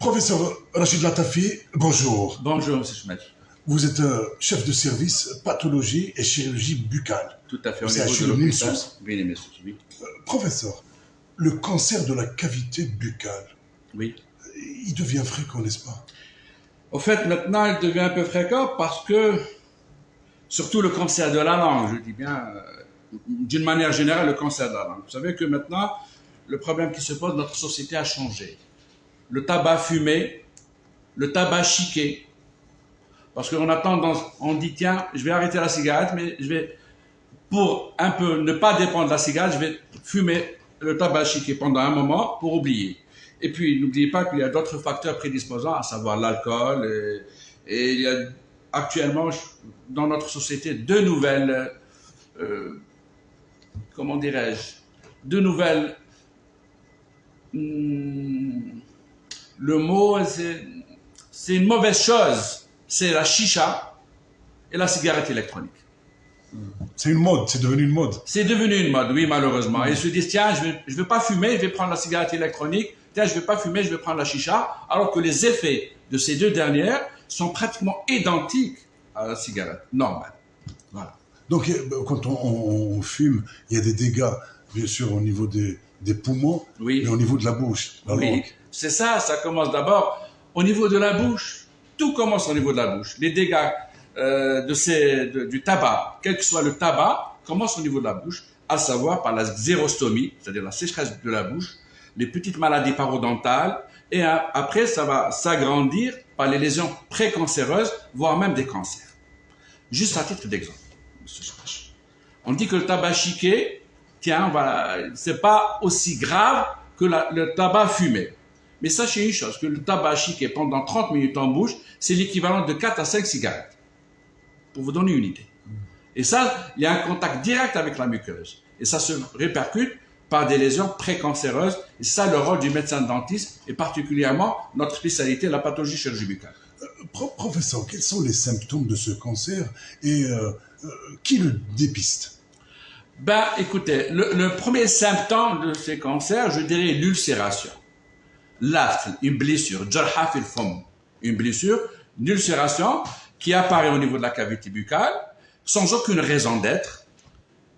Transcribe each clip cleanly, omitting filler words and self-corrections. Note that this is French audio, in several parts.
Professeur Rachid Latafi, bonjour. Bonjour, M. Schmel. Vous êtes chef de service pathologie et chirurgie buccale. Tout à fait, on C'est est à de l'hôpital. Nimsos. Oui. Professeur, le cancer de la cavité buccale, Oui. il devient fréquent, n'est-ce pas? Au fait, maintenant, il devient un peu fréquent parce que, surtout le cancer de la langue, je dis bien, d'une manière générale, le cancer de la langue. Vous savez que maintenant, le problème qui se pose, notre société a changé. Le tabac fumé, le tabac chiqué, parce qu'on a tendance, on dit tiens, je vais arrêter la cigarette, mais je vais, pour un peu ne pas dépendre de la cigarette, je vais fumer le tabac chiqué pendant un moment pour oublier. Et puis, n'oubliez pas qu'il y a d'autres facteurs prédisposants, à savoir l'alcool, et il y a actuellement dans notre société deux nouvelles, comment dirais-je, deux nouvelles, le mot, c'est une mauvaise chose, c'est la chicha et la cigarette électronique. C'est une mode, c'est devenu une mode. C'est devenu une mode, oui, malheureusement. Ils se disent, tiens, je vais pas fumer, je vais prendre la cigarette électronique. Tiens, je vais pas fumer, je vais prendre la chicha. Alors que les effets de ces deux dernières sont pratiquement identiques à la cigarette normale. Voilà. Donc, quand on fume, il y a des dégâts, bien sûr, au niveau des poumons, Oui. mais au niveau de la bouche, la Oui, langue. c'est ça, ça commence d'abord au niveau de la bouche. Tout commence au niveau de la bouche. Les dégâts du tabac, quel que soit le tabac, commencent au niveau de la bouche, à savoir par la xérostomie, c'est-à-dire la sécheresse de la bouche, les petites maladies parodontales, et après ça va s'agrandir par les lésions précancéreuses, voire même des cancers. Juste à titre d'exemple, monsieur Chamache. On dit que le tabac chiqué, tiens, c'est pas aussi grave que le tabac fumé. Mais sachez une chose, que le tabac chiqué pendant 30 minutes en bouche, c'est l'équivalent de 4 à 5 cigarettes. Pour vous donner une idée. Et ça, il y a un contact direct avec la muqueuse. Et ça se répercute par des lésions précancéreuses. Et c'est ça le rôle du médecin dentiste, et particulièrement notre spécialité, la pathologie chirurgie buccale. Professeur, quels sont les symptômes de ce cancer et qui le dépiste? Ben, écoutez, le premier symptôme de ces cancers, je dirais l'ulcération. L'afte, une blessure, jarha fil fum, une blessure, une ulcération qui apparaît au niveau de la cavité buccale, sans aucune raison d'être,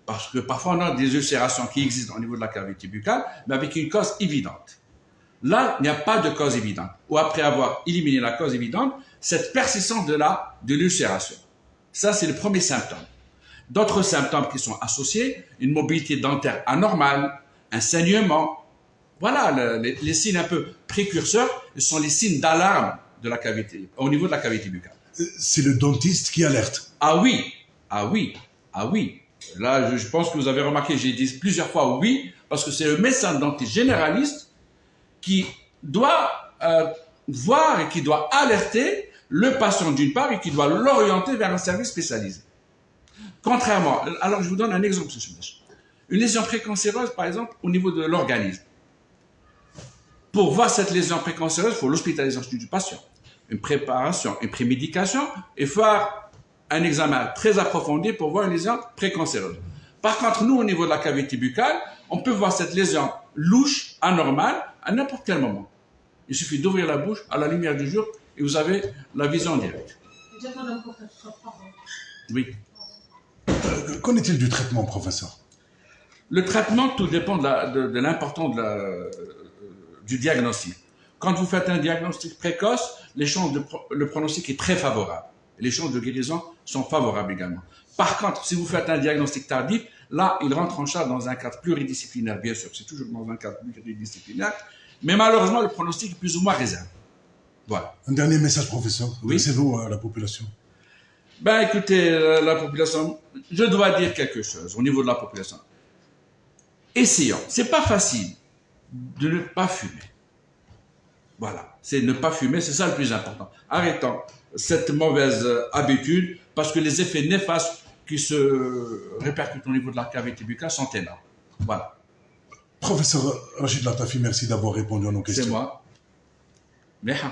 parce que parfois on a des ulcérations qui existent au niveau de la cavité buccale, mais avec une cause évidente. Là, il n'y a pas de cause évidente. Ou après avoir éliminé la cause évidente, cette persistance de l'ulcération. Ça, c'est le premier symptôme. D'autres symptômes qui sont associés, une mobilité dentaire anormale, un saignement. Voilà les signes un peu précurseurs, ce sont les signes d'alarme de la cavité, au niveau de la cavité buccale. C'est le dentiste qui alerte. Ah oui. Là, je pense que vous avez remarqué, j'ai dit plusieurs fois oui, parce que c'est le médecin dentiste généraliste qui doit voir et qui doit alerter le patient d'une part et qui doit l'orienter vers un service spécialisé. Contrairement, alors je vous donne un exemple, M. Chemèche. Une lésion précancéreuse, par exemple, au niveau de l'organisme. Pour voir cette lésion précancéreuse, il faut l'hospitalisation du patient, une préparation, une prémédication, et faire un examen très approfondi pour voir une lésion précancéreuse. Par contre, nous, au niveau de la cavité buccale, on peut voir cette lésion louche, anormale, à n'importe quel moment. Il suffit d'ouvrir la bouche à la lumière du jour et vous avez la vision directe. Oui. Qu'en est-il du traitement, professeur? Le traitement, tout dépend de l'importance du diagnostic. Quand vous faites un diagnostic précoce, le pronostic est très favorable. Les chances de guérison sont favorables également. Par contre, si vous faites un diagnostic tardif, là, il rentre en charge dans un cadre pluridisciplinaire, bien sûr. C'est toujours dans un cadre pluridisciplinaire. Mais malheureusement, le pronostic est plus ou moins réservé. Voilà. Un dernier message, professeur. Oui. Laissez-vous à la population. Ben, écoutez, la population, je dois dire quelque chose au niveau de la population. Essayons. C'est pas facile de ne pas fumer. Voilà. C'est ne pas fumer, c'est ça le plus important. Arrêtons cette mauvaise habitude parce que les effets néfastes qui se répercutent au niveau de la cavité buccale sont énormes. Voilà. Professeur Rachid Latafi, merci d'avoir répondu à nos questions. C'est moi. Merci.